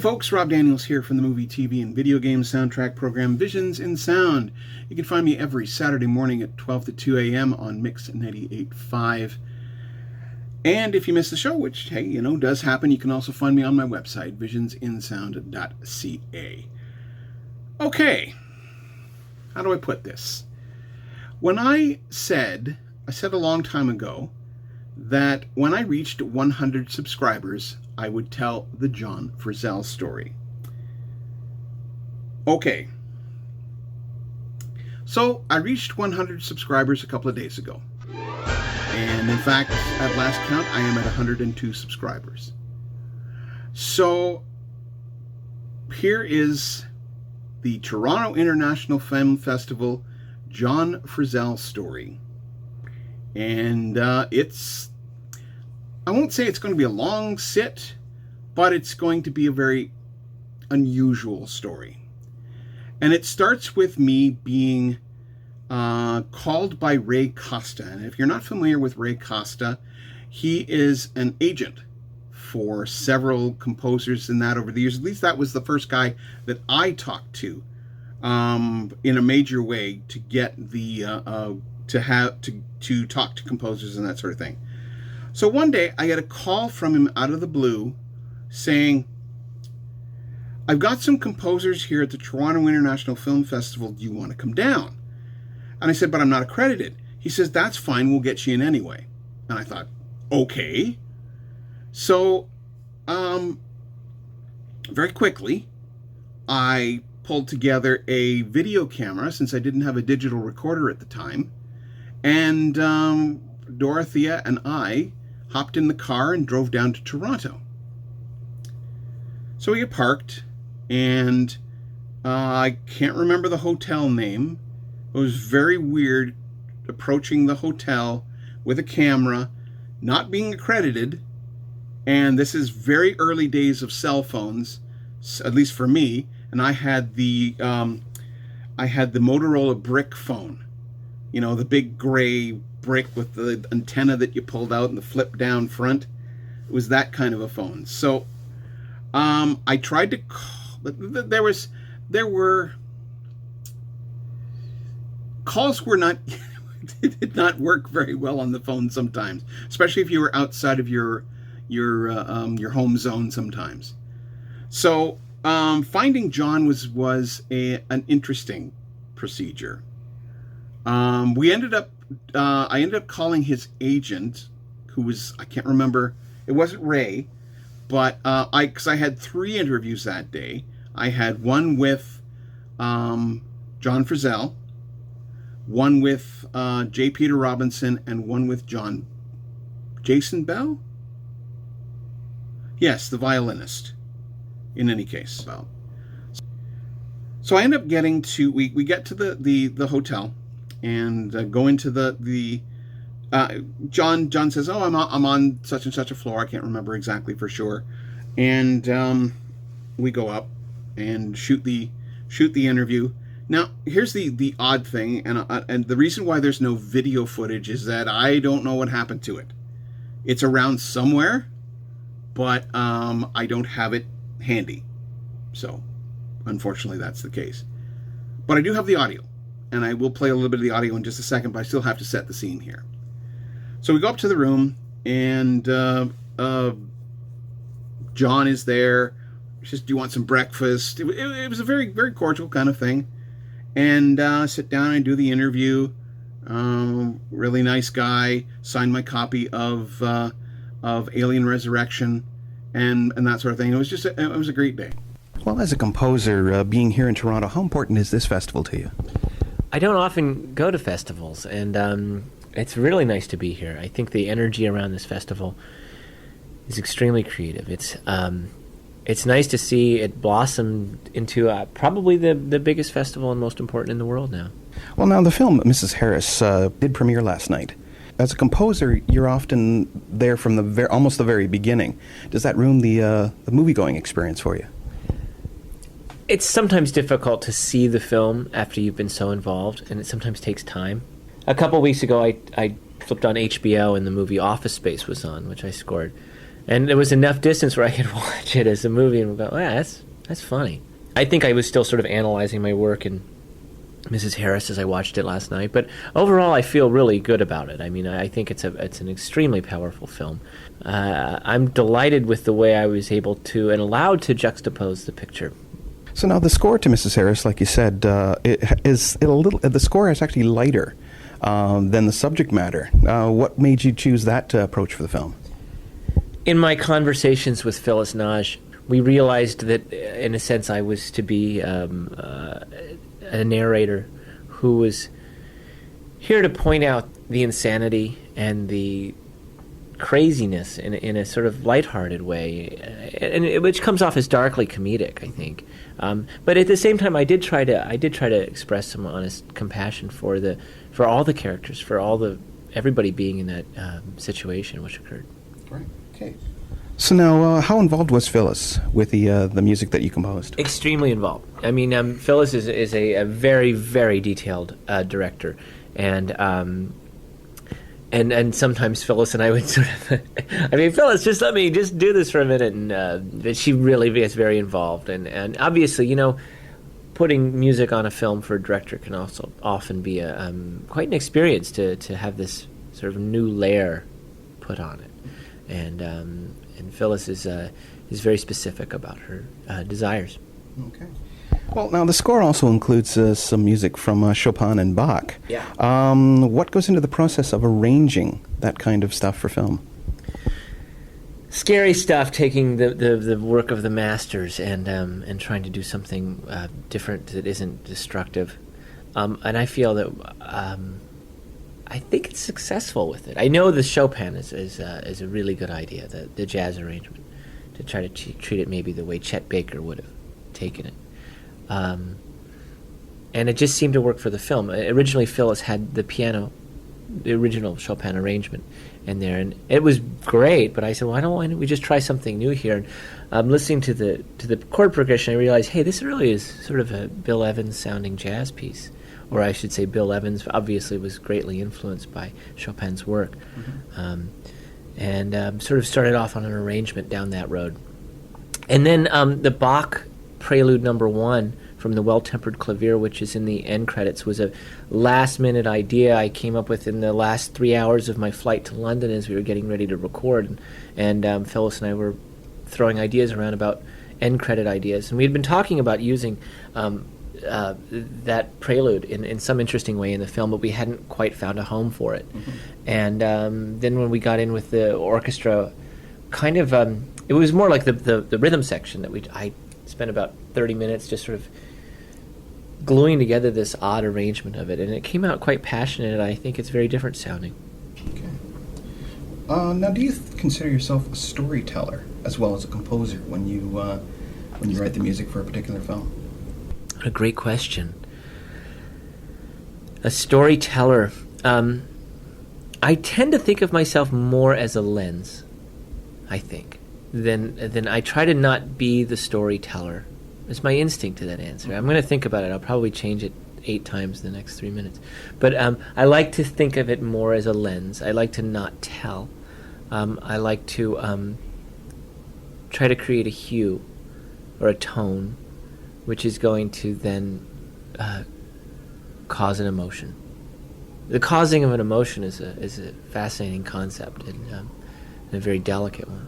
Hey folks, Rob Daniels here from the movie, TV, and video game soundtrack program Visions in Sound. You can find me every Saturday morning at 12 to 2 a.m. on Mix 98.5. And if you miss the show, which, hey, does happen, you can also find me on my website, visionsinsound.ca. Okay, how do I put this? When I said a long time ago that when I reached 100 subscribers, I would tell the John Frizzell story. Okay, so I reached 100 subscribers a couple of days ago. And in fact, at last count, I am at 102 subscribers. So here is the Toronto International Film Festival John Frizzell story. And I won't say it's going to be a long sit, but it's going to be a very unusual story. And it starts with me being called by Ray Costa. And if you're not familiar with Ray Costa, he is an agent for several composers in that over the years. At least that was the first guy that I talked to in a major way to get the to talk to composers and that sort of thing. So one day I get a call from him out of the blue saying, I've got some composers here at the Toronto International Film Festival. Do you want to come down? And I said, but I'm not accredited. He says, that's fine. We'll get you in anyway. And I thought, okay. So very quickly, I pulled together a video camera since I didn't have a digital recorder at the time. And Dorothea and I hopped in the car and drove down to Toronto. So we get parked, and I can't remember the hotel name. It was very weird approaching the hotel with a camera, not being accredited, and this is very early days of cell phones, at least for me, and I had the Motorola brick phone, the big gray brick with the antenna that you pulled out and the flip down front. It was that kind of a phone. So I tried to call, but calls were not did not work very well on the phone sometimes, especially if you were outside of your home zone sometimes. So finding John was an interesting procedure. I ended up calling his agent, who was, I can't remember, it wasn't Ray, but because I had 3 interviews that day. I had one with John Frizzell, one with J. Peter Robinson, and one with Jason Bell? Yes, the violinist, in any case. So I end up getting to, we get to the hotel, and go into the John says, oh, I'm on such and such a floor. I can't remember exactly for sure. And we go up and shoot the interview. Now, here's the odd thing, and the reason why there's no video footage is that I don't know what happened to it. It's around somewhere, but I don't have it handy. So, unfortunately, that's the case. But I do have the audio. And I will play a little bit of the audio in just a second, but I still have to set the scene here. So we go up to the room, and John is there. He says, do you want some breakfast? It was a very, very cordial kind of thing. And sit down and do the interview. Really nice guy. Signed my copy of Alien Resurrection and that sort of thing. It was a great day. Well, as a composer, being here in Toronto, how important is this festival to you? I don't often go to festivals, and it's really nice to be here. I think the energy around this festival is extremely creative. It's nice to see it blossom into probably the biggest festival and most important in the world now. Well, now the film Mrs. Harris did premiere last night. As a composer, you're often there from almost the very beginning. Does that ruin the movie-going experience for you? It's sometimes difficult to see the film after you've been so involved, and it sometimes takes time. A couple weeks ago, I flipped on HBO, and the movie Office Space was on, which I scored. And there was enough distance where I could watch it as a movie and go, oh, yeah, that's funny. I think I was still sort of analyzing my work in Mrs. Harris as I watched it last night, but overall I feel really good about it. I mean, I think it's an extremely powerful film. I'm delighted with the way I was able to and allowed to juxtapose the picture. So now the score to Mrs. Harris, like you said, the score is actually lighter than the subject matter. What made you choose that approach for the film? In my conversations with Phyllis Nage, we realized that, in a sense, I was to be a narrator who was here to point out the insanity and the craziness in a sort of lighthearted way, which comes off as darkly comedic, I think. But at the same time, I did try to express some honest compassion for all the characters, for everybody being in that situation which occurred. Right. Okay. So now, how involved was Phyllis with the music that you composed? Extremely involved. I mean, Phyllis is a very, very detailed director, and sometimes Phyllis and I would sort of, I mean, Phyllis, just let me just do this for a minute, and she really is very involved, and obviously, you know, putting music on a film for a director can also often be quite an experience to have this sort of new layer put on it, and Phyllis is very specific about her desires. Okay. Well, now the score also includes some music from Chopin and Bach. Yeah. What goes into the process of arranging that kind of stuff for film? Scary stuff, taking the work of the masters and trying to do something different that isn't destructive. And I feel that I think it's successful with it. I know the Chopin is a really good idea, the jazz arrangement, to try to treat it maybe the way Chet Baker would have taken it. And it just seemed to work for the film. Originally, Phyllis had the piano, the original Chopin arrangement in there, and it was great, but I said, why don't we just try something new here? And listening to the chord progression, I realized, hey, this really is sort of a Bill Evans sounding jazz piece. Or I should say Bill Evans obviously was greatly influenced by Chopin's work. Mm-hmm. And sort of started off on an arrangement down that road. And then the Bach Prelude No. 1 from the Well-Tempered Clavier, which is in the end credits, was a last-minute idea I came up with in the last 3 hours of my flight to London as we were getting ready to record. And Phyllis and I were throwing ideas around about end credit ideas. And we had been talking about using that prelude in some interesting way in the film, but we hadn't quite found a home for it. Mm-hmm. And then when we got in with the orchestra, kind of, it was more like the rhythm section that I spent about 30 minutes just sort of gluing together this odd arrangement of it, and it came out quite passionate, and I think it's very different sounding. Okay. Now, do you consider yourself a storyteller as well as a composer when you write the music for a particular film? A great question. A storyteller. I tend to think of myself more as a lens, I think, than I try to not be the storyteller. It's my instinct to that answer. I'm going to think about it. I'll probably change it 8 times in the next 3 minutes. But I like to think of it more as a lens. I like to not tell. I like to try to create a hue or a tone which is going to then cause an emotion. The causing of an emotion is a fascinating concept and a very delicate one.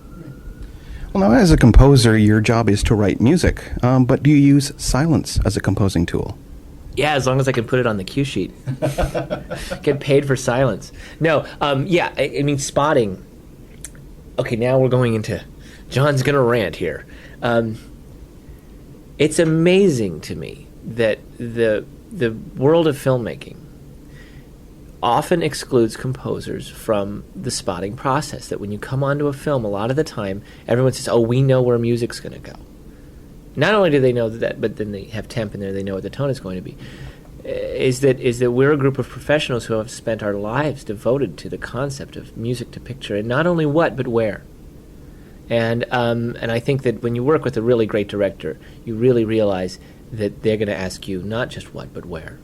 Well, now, as a composer, your job is to write music, but do you use silence as a composing tool? Yeah, as long as I can put it on the cue sheet. Get paid for silence. No, yeah, I mean, spotting. Okay, now we're going into... John's going to rant here. It's amazing to me that the world of filmmaking often excludes composers from the spotting process, that when you come onto a film, a lot of the time, everyone says, oh, we know where music's going to go. Not only do they know that, but then they have temp in there, they know what the tone is going to be. Is that we're a group of professionals who have spent our lives devoted to the concept of music to picture, and not only what, but where. And I think that when you work with a really great director, you really realize that they're going to ask you not just what, but where.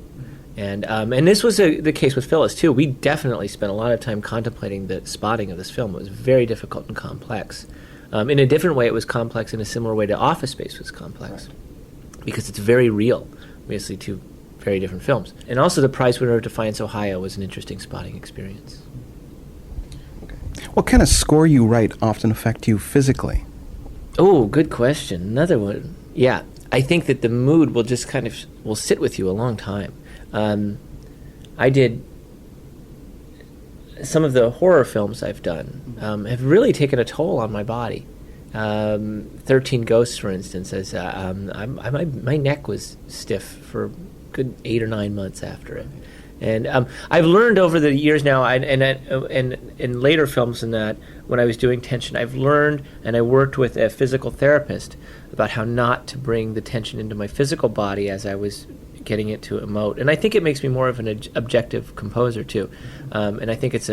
And this was the case with Phyllis too. We definitely spent a lot of time contemplating the spotting of this film. It was very difficult and complex. In a different way, it was complex in a similar way to Office Space was complex, because it's very real. Obviously, two very different films. And also, the prize winner of Defiance, Ohio, was an interesting spotting experience. What kind of score you write often affect you physically? Oh, good question. Another one. Yeah, I think that the mood will just kind of will sit with you a long time. I did some of the horror films I've done have really taken a toll on my body. 13 Ghosts, for instance, as my neck was stiff for a good 8 or 9 months after it. And I've learned over the years now, and in later films than that, when I was doing tension, I've learned, and I worked with a physical therapist about how not to bring the tension into my physical body as I was getting it to emote. And I think it makes me more of an objective composer too. And I think it's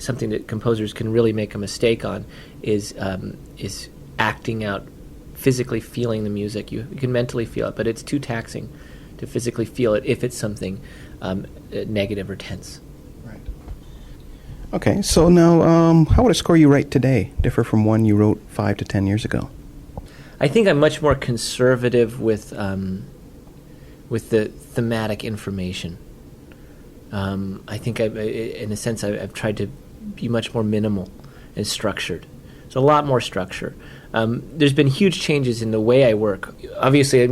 something that composers can really make a mistake on is acting out, physically feeling the music. You can mentally feel it, but it's too taxing to physically feel it if it's something negative or tense. Right. Okay, so now how would a score you write today differ from one you wrote 5 to 10 years ago? I think I'm much more conservative with the thematic information. I think in a sense I've tried to be much more minimal and structured. It's a lot more structure. There's been huge changes in the way I work. Obviously,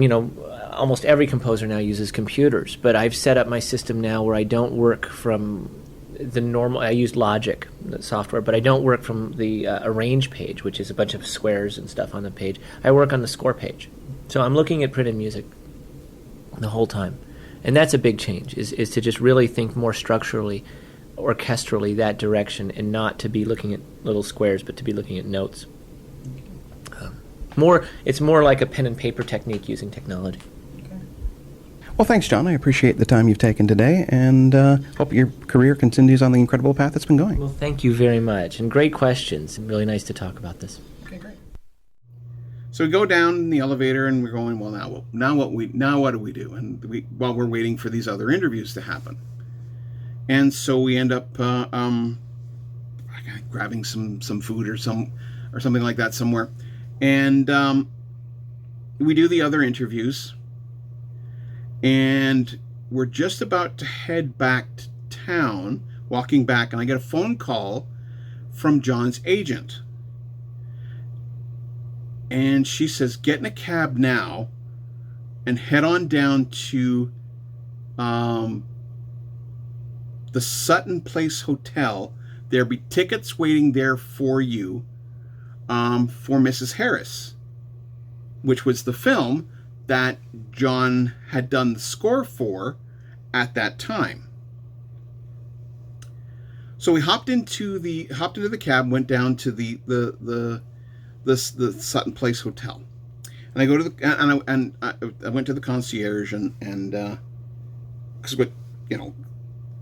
almost every composer now uses computers, but I've set up my system now where I don't work from the normal. I use Logic, the software, but I don't work from the arrange page, which is a bunch of squares and stuff on the page. I work on the score page. So I'm looking at printed music the whole time. And that's a big change, is to just really think more structurally, orchestrally that direction, and not to be looking at little squares, but to be looking at notes. It's more like a pen and paper technique using technology. Well, thanks, John. I appreciate the time you've taken today, and hope your career continues on the incredible path it's been going. Well, thank you very much, and great questions. Really nice to talk about this. Okay, great. So we go down in the elevator, and we're going, well, now what do we do? And while we're waiting for these other interviews to happen, and so we end up grabbing some food or something like that somewhere, and we do the other interviews. And we're just about to head back to town, walking back, and I get a phone call from John's agent. And she says, get in a cab now and head on down to the Sutton Place Hotel. There'll be tickets waiting there for you for Mrs. Harris, which was the film that John had done the score for at that time. So we hopped into the cab, went down to the Sutton Place Hotel, and I go to I went to the concierge and because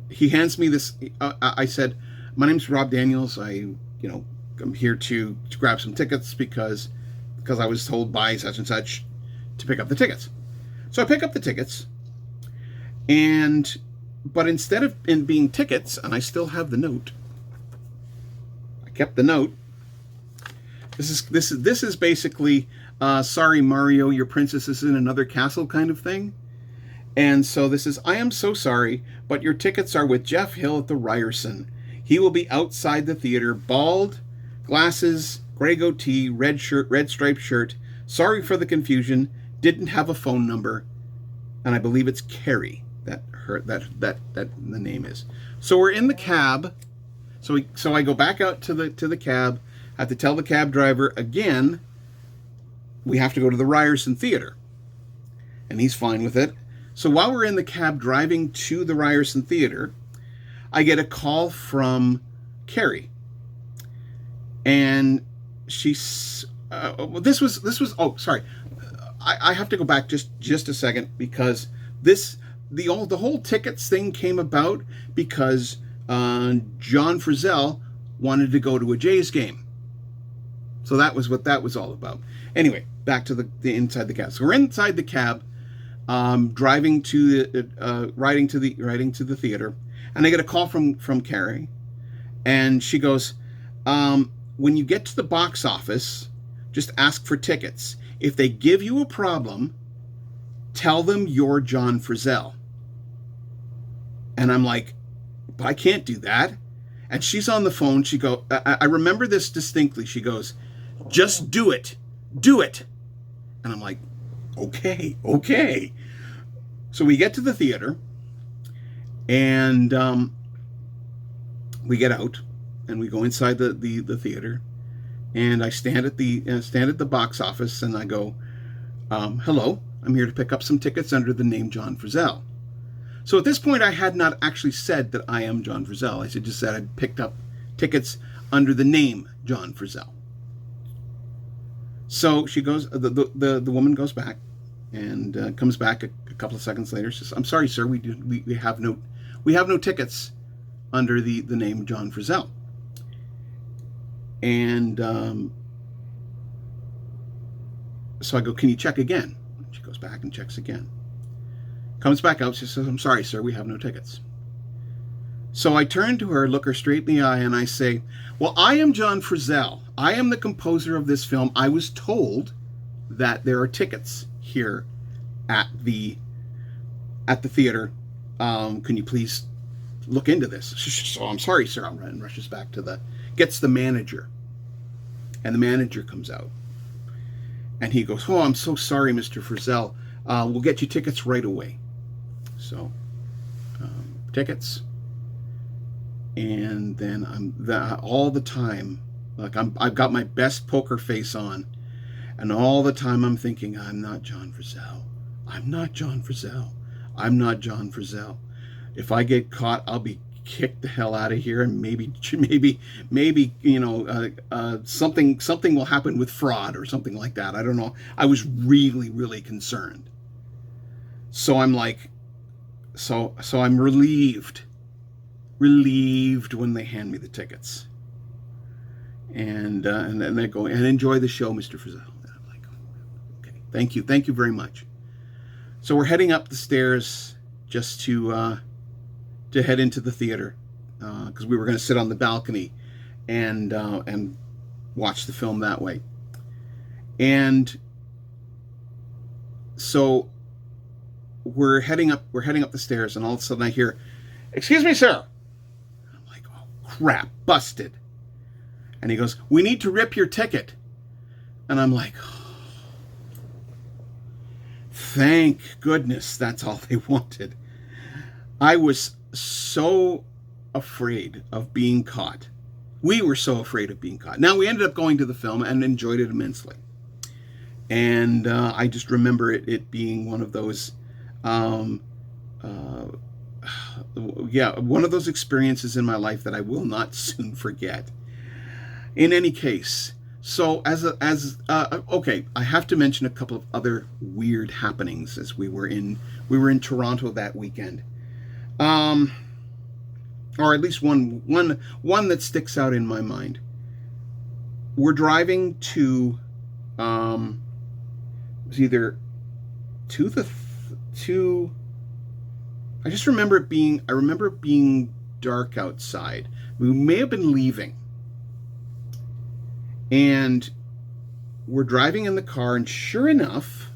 he hands me this. I said, my name's Rob Daniels. I'm here to grab some tickets because I was told by such and such to pick up the tickets. So I pick up the tickets, but instead of being tickets, and I still have the note. I kept the note. This is basically sorry Mario, your princess is in another castle kind of thing. And so this is, I am so sorry, but your tickets are with Jeff Hill at the Ryerson. He will be outside the theater, bald, glasses, gray goatee, red striped shirt. Sorry for the confusion. Didn't have a phone number, and I believe it's Carrie that the name is. So we're in the cab. So I go back out to the cab. I have to tell the cab driver again, we have to go to the Ryerson Theater, and he's fine with it. So while we're in the cab driving to the Ryerson Theater, I get a call from Carrie, and she's this was oh sorry. I have to go back just a second, because the whole tickets thing came about because John Frizzell wanted to go to a Jays game. So that was what that was all about. Anyway, back to the inside the cab. So we're inside the cab. driving to the riding to the theater, and I get a call from Carrie, and she goes, when you get to the box office, just ask for tickets. If they give you a problem, tell them you're John Frizzell. And I'm like, but I can't do that. And she's on the phone. She go, I remember this distinctly. She goes, just do it. Do it. And I'm like, okay. So we get to the theater, and we get out, and we go inside the theater, and I stand at the box office, and I go, hello, I'm here to pick up some tickets under the name John Frizzell. So at this point, I had not actually said that I am John Frizzell. I just said I picked up tickets under the name John Frizzell. So she goes, the woman goes back, and comes back a couple of seconds later. She says, "I'm sorry, sir, we have no tickets under the name John Frizzell." And so I go, "Can you check again?" She goes back and checks again. Comes back out. She says, "I'm sorry, sir, we have no tickets." So I turn to her, look her straight in the eye, and I say, "Well, I am John Frizzell. I am the composer of this film. I was told that there are tickets here at the theater. Can you please look into this?" So, "I'm sorry, sir." And rushes back gets the manager. And the manager comes out. And he goes, "Oh, I'm so sorry, Mr. Frizzell. We'll get you tickets right away." So, tickets. And then all the time, like I've got my best poker face on, and all the time I'm thinking, I'm not John Frizzell. I'm not John Frizzell. I'm not John Frizzell. If I get caught, I'll be kicked the hell out of here, and maybe something will happen with fraud or something like that. I don't know. I was really, really concerned. So I'm like, so I'm relieved when they hand me the tickets, and then they go, "And enjoy the show, Mr. Frizzell." And I'm like, "Okay, thank you very much." So we're heading up the stairs just to head into the theater, because we were going to sit on the balcony and watch the film that way. And so we're heading up the stairs, and all of a sudden I hear, "Excuse me, sir." I'm like, "Oh crap, busted." And he goes, "We need to rip your ticket." And I'm like, oh, thank goodness that's all they wanted. I was so afraid of being caught. We were so afraid of being caught. Now, we ended up going to the film and enjoyed it immensely. And I just remember it being one of those, one of those experiences in my life that I will not soon forget. In any case, so okay, I have to mention a couple of other weird happenings as we were in Toronto that weekend. Or at least one that sticks out in my mind. We're driving to, it was either I just remember it being dark outside. We may have been leaving. And we're driving in the car, and sure enough,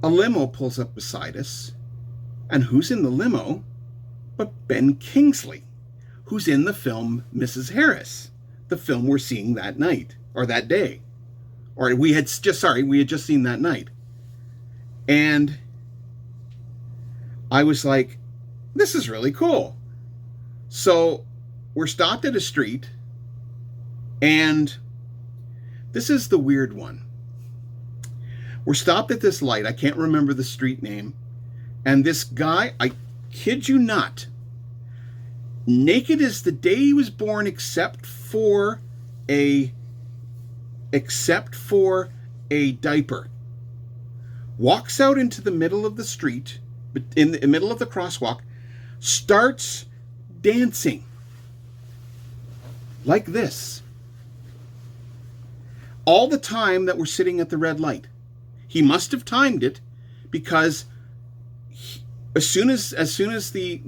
a limo pulls up beside us. And who's in the limo but Ben Kingsley, who's in the film Mrs. Harris, the film we're seeing that night, or that day. Or we had just seen that night. And I was like, this is really cool. So we're stopped at a street, and this is the weird one. We're stopped at this light. I can't remember the street name. And this guy, I kid you not, naked as the day he was born, except for a diaper, walks out into the middle of the street, in the middle of the crosswalk, starts dancing like this, all the time that we're sitting at the red light. He must have timed it, because as soon as the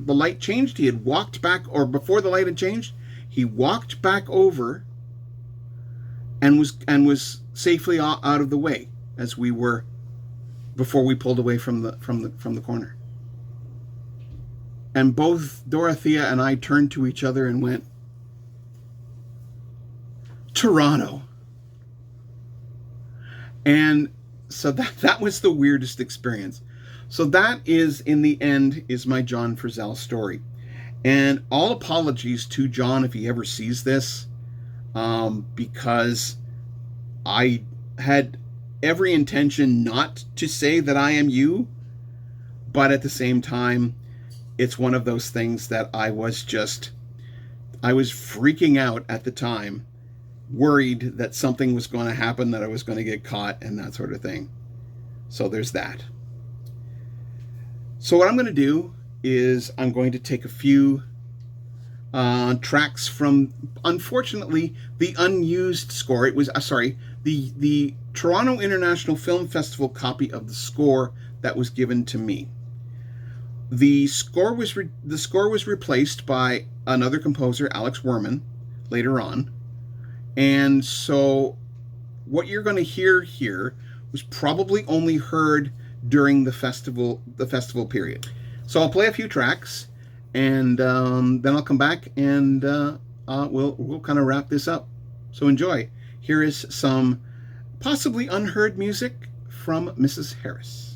light changed, he had walked back, or before the light had changed, he walked back over and was safely out of the way as we were before we pulled away from the corner. And both Dorothea and I turned to each other and went, Toronto. And so that was the weirdest experience. So that is, in the end, is my John Frizzell story. And all apologies to John if he ever sees this, because I had every intention not to say that I am you, but at the same time, it's one of those things that I was freaking out at the time, worried that something was going to happen, that I was going to get caught and that sort of thing. So there's that. So what I'm going to do is I'm going to take a few tracks from, unfortunately, the unused score. It was, the Toronto International Film Festival copy of the score that was given to me. The score was replaced by another composer, Alex Werman, later on. And so what you're going to hear here was probably only heard during the festival period. So I'll play a few tracks, and then I'll come back and we'll kind of wrap this up. So enjoy. Here is some possibly unheard music from Mrs. Harris.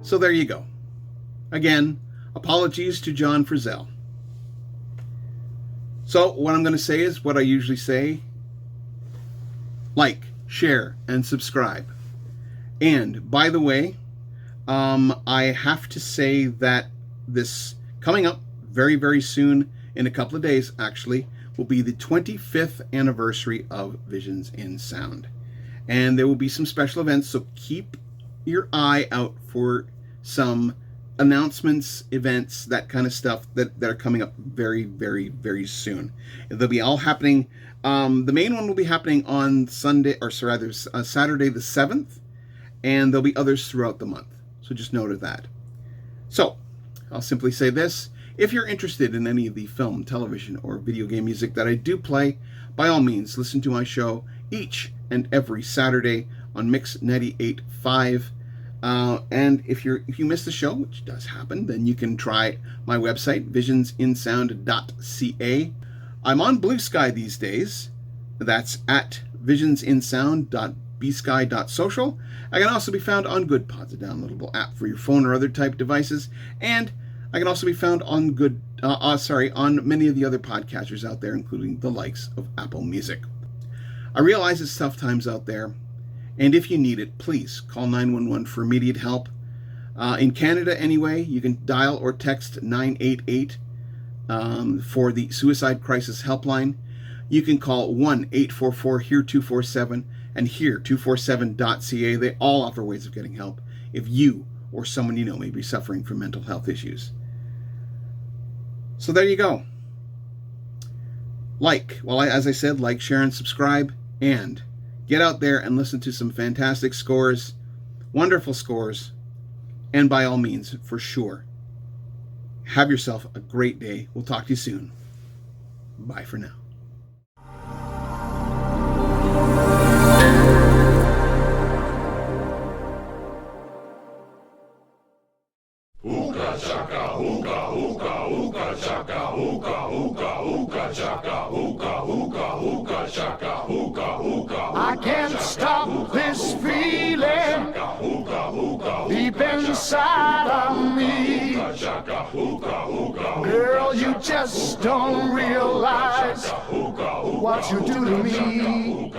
So there you go. Again, apologies to John Frizzell. So what I'm going to say is what I usually say. Like, share, and subscribe. And by the way, I have to say that this coming up very, very soon, in a couple of days actually, will be the 25th anniversary of Visions in Sound. And there will be some special events, so keep your eye out for some announcements, events, that kind of stuff that are coming up very, very, very soon. They'll be all happening. The main one will be happening on Saturday the 7th, and there'll be others throughout the month. So just note that. So I'll simply say this. If you're interested in any of the film, television, or video game music that I do play, by all means, listen to my show each and every Saturday on Mix 98.5. And if you miss the show, which does happen, then you can try my website, visionsinsound.ca. I'm on Blue Sky these days. That's at visionsinsound.bsky.social. I can also be found on GoodPods, a downloadable app for your phone or other type devices, and I can also be found on on many of the other podcasters out there, including the likes of Apple Music. I realize it's tough times out there, and if you need it, please call 911 for immediate help. In Canada, anyway, you can dial or text 988 for the Suicide Crisis Helpline. You can call 1-844-HERE-247 and HERE247.ca. They all offer ways of getting help if you or someone you know may be suffering from mental health issues. So there you go. As I said, like, share, and subscribe, and get out there and listen to some fantastic scores, wonderful scores, and by all means, for sure, have yourself a great day. We'll talk to you soon. Bye for now. Hookah chaka, hookah, hookah, hookah chaka, hookah, hookah, hookah chaka, hookah, hookah, hookah chaka, hookah, hookah. I can't stop this feeling deep inside of me. Girl, you just don't realize what you do to me.